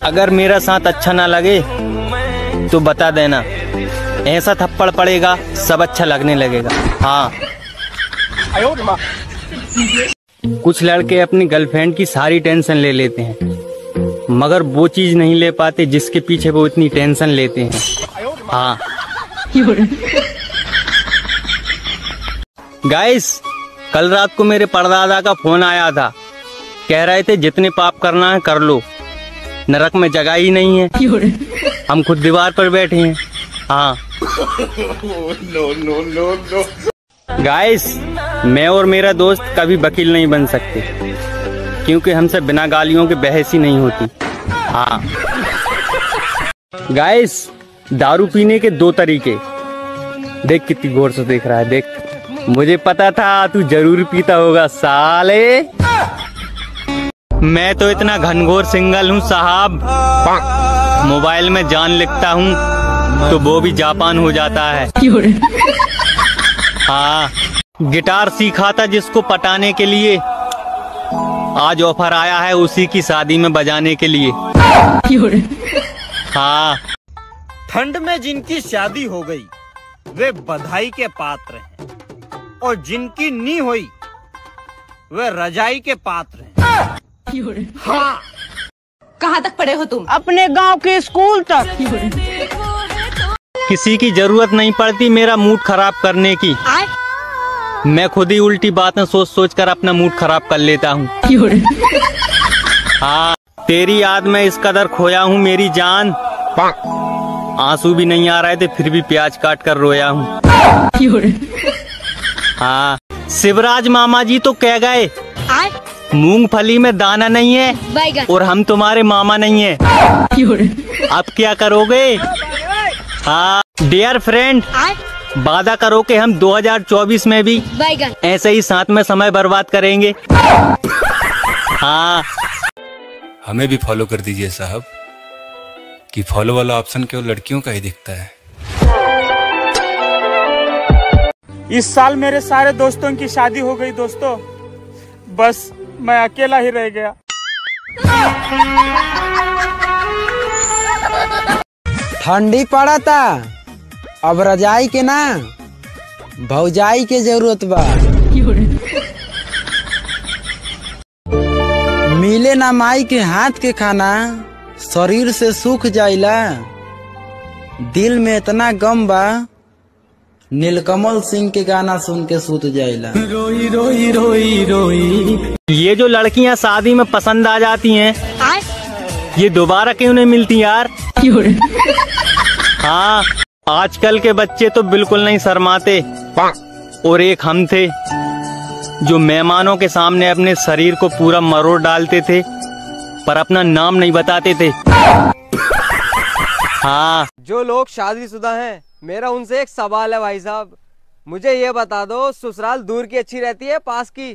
अगर मेरा साथ अच्छा ना लगे तो बता देना, ऐसा थप्पड़ पड़ेगा सब अच्छा लगने लगेगा। हाँ। कुछ लड़के अपनी गर्लफ्रेंड की सारी टेंशन ले लेते हैं, मगर वो चीज नहीं ले पाते जिसके पीछे वो इतनी टेंशन लेते हैं। हाँ। गाइस, कल रात को मेरे परदादा का फोन आया था, कह रहे थे जितने पाप करना है कर लो, नरक में जगह ही नहीं है। हम खुद दीवार पर बैठे हैं। हाँ। गाइस, मैं और मेरा दोस्त कभी वकील नहीं बन सकते, क्योंकि हमसे बिना गालियों के बहस ही नहीं होती। हाँ। गाइस, दारू पीने के 2 तरीके। देख कितनी गौर से देख रहा है, देख। मुझे पता था तू जरूर पीता होगा साले। मैं तो इतना घनघोर सिंगल हूँ साहब, मोबाइल में जान लिखता हूँ तो वो भी जापान हो जाता है। हाँ। गिटार सीखा था जिसको पटाने के लिए, आज ऑफर आया है उसी की शादी में बजाने के लिए। हाँ। ठंड में जिनकी शादी हो गई वे बधाई के पात्र हैं, और जिनकी नहीं हुई वे रजाई के पात्र हैं। हाँ। कहाँ तक पढ़े हो तुम? अपने गांव के स्कूल तक। किसी की जरूरत नहीं पड़ती मेरा मूड खराब करने की, मैं खुद ही उल्टी बातें सोच सोच कर अपना मूड खराब कर लेता हूँ। हाँ। तेरी याद में इस कदर खोया हूँ मेरी जान, आंसू भी नहीं आ रहे थे फिर भी प्याज काट कर रोया हूँ। हाँ। शिवराज मामा जी तो कह गए मूंगफली में दाना नहीं है और हम तुम्हारे मामा नहीं है। अब क्या करोगे? हाँ। डियर फ्रेंड, वादा करो कि हम 2024 में भी ऐसे ही साथ में समय बर्बाद करेंगे। हाँ। हमें भी फॉलो कर दीजिए साहब, कि फॉलो वाला ऑप्शन केवल लड़कियों का ही दिखता है। इस साल मेरे सारे दोस्तों की शादी हो गई दोस्तों, बस मैं अकेला ही रह गया। ठंडी पड़ा था, अब रजाई के ना भौजाई के जरूरत बा। मिले ना माई के हाथ के खाना, शरीर से सूख जाइला, दिल में इतना गम बा, नीलकमल सिंह के गाना सुन के सूत जाइला। रोई रोई रोई रोई। ये जो लड़कियां शादी में पसंद आ जाती हैं, ये दोबारा क्यों नहीं मिलती यार? हाँ। आजकल के बच्चे तो बिल्कुल नहीं शर्माते, और एक हम थे जो मेहमानों के सामने अपने शरीर को पूरा मरोड़ डालते थे पर अपना नाम नहीं बताते थे। हाँ। जो लोग शादीशुदा हैं, मेरा उनसे एक सवाल है भाई साहब, मुझे ये बता दो, ससुराल दूर की अच्छी रहती है पास की?